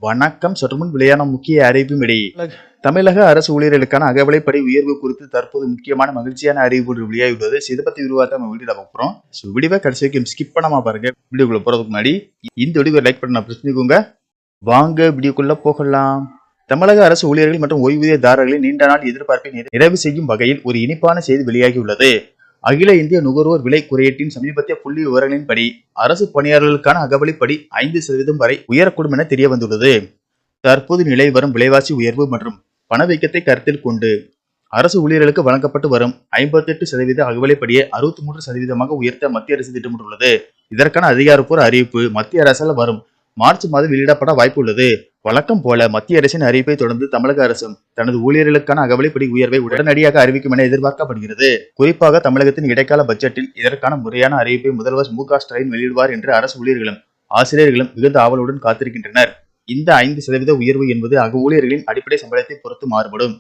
வணக்கம். சற்றுமுன் வெளியான முக்கிய அறிவிப்பும் இடையே தமிழக அரசு ஊழியர்களுக்கான அகவிலைப்படி உயர்வு குறித்து தற்போது முக்கியமான மகிழ்ச்சியான அறிவிப்பு வெளியாகியுள்ளது. இதை பத்தி விரிவாக நம்ம வீடியோல பார்க்க போறோம். வீடியோவை கடைசி வரைக்கும் ஸ்கிப் பண்ணாம பாருங்க. வீடியோக்குள்ள போறதுக்கு முன்னாடி இந்த வீடியோ லைக் பண்ண பிரஸ் பண்ணிக்கோங்க. வாங்க வீடியோக்குள்ள போகலாம். தமிழக அரசு ஊழியர்கள் மற்றும் ஓய்வூதியதாரர்களின் நீண்ட நாள் எதிர்பார்ப்பை நிறைவு செய்யும் வகையில் ஒரு இனிப்பான செய்தி வெளியாகியுள்ளது. அகில இந்திய நுகர்வோர் விலை குறியீட்டின் சமீபத்திய புள்ளி விவரங்களின்படி அரசு பணியாளர்களுக்கான அகவிலைப்படி 5% வரை உயரக்கூடும் என தெரிய வந்துள்ளது. தற்போது நிலை வரும் விலைவாசி உயர்வு மற்றும் பணவீக்கத்தை கருத்தில் கொண்டு அரசு ஊழியர்களுக்கு வழங்கப்பட்டு வரும் 58% அகவிலைப்படியை 63% உயர்த்த மத்திய அரசு திட்டமிட்டுள்ளது. இதற்கான அதிகாரப்பூர்வ அறிவிப்பு மத்திய அரசால் வரும் மார்ச் மாதம் வெளியிடப்பட வாய்ப்பு உள்ளது. வழக்கம் போல மத்திய அரசின் அறிவிப்பை தொடர்ந்து தமிழக அரசும் தனது ஊழியர்களுக்கான அகவிலைப்படி உயர்வை உடனடியாக அறிவிக்கும் என எதிர்பார்க்கப்படுகிறது. குறிப்பாக தமிழகத்தின் இடைக்கால பட்ஜெட்டில் இதற்கான முறையான அறிவிப்பை முதல்வர் மு.க.ஸ்டாலின் வெளியிடுவார் என்று அரசு ஊழியர்களும் ஆசிரியர்களும் மிகுந்த ஆவலுடன் காத்திருக்கின்றனர். இந்த 5% உயர்வு என்பது ஊழியர்களின் அடிப்படை சம்பளத்தை பொறுத்து மாறுபடும்.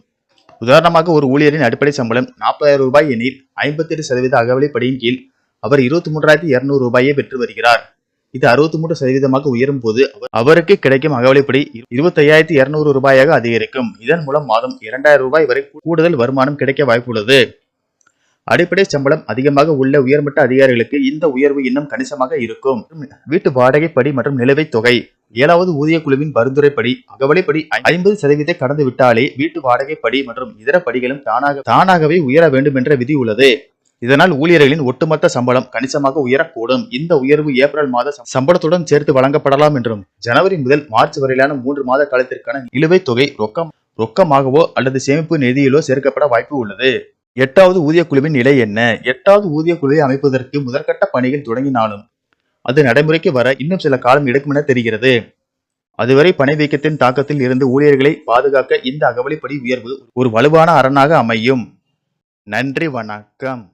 உதாரணமாக ஒரு ஊழியரின் அடிப்படை சம்பளம் 40,000 ரூபாய் எனில் 58% அகவிலைப்படியின் கீழ் அவர் 23,200 ரூபாயை பெற்று வருகிறார். இது 63% உயரும் போது அவருக்கு கிடைக்கும் அகவிலைப்படி 25,200 ரூபாயாக அதிகரிக்கும். இதன் மூலம் மாதம் 2,000 ரூபாய் வரை கூடுதல் வருமானம் கிடைக்க வாய்ப்புள்ளது. அடிப்படை சம்பளம் அதிகமாக உள்ள உயர்மட்ட அதிகாரிகளுக்கு இந்த உயர்வு இன்னும் கணிசமாக இருக்கும். வீட்டு வாடகைப்படி மற்றும் நிலுவைத் தொகை 7வது ஊதிய குழுவின் பரிந்துரைப்படி அகவிலைப்படி 50% கடந்து விட்டாலே வீட்டு வாடகைப்படி மற்றும் இதர படிகளும் தானாகவே உயர வேண்டும் என்ற விதி உள்ளது. இதனால் ஊழியர்களின் ஒட்டுமொத்த சம்பளம் கணிசமாக உயரக்கூடும். இந்த உயர்வு ஏப்ரல் மாத சம்பளத்துடன் சேர்த்து வழங்கப்படலாம் என்றும் ஜனவரி முதல் மார்ச் வரையிலான 3 மாத காலத்திற்கான நிலுவைத் தொகை ரொக்கமாகவோ அல்லது சேமிப்பு நிதியிலோ சேர்க்கப்பட வாய்ப்பு உள்ளது. 8வது ஊதிய குழுவின் நிலை என்ன? 8வது ஊதிய குழுவை அமைப்பதற்கு முதற்கட்ட பணிகள் தொடங்கினாலும் அது நடைமுறைக்கு வர இன்னும் சில காலம் எடுக்கும் என தெரிகிறது. அதுவரை பணவீக்கத்தின் தாக்கத்தில் இருந்து ஊழியர்களை பாதுகாக்க இந்த அகவிலைப்படி உயர்வு ஒரு வலுவான அரணாக அமையும். நன்றி, வணக்கம்.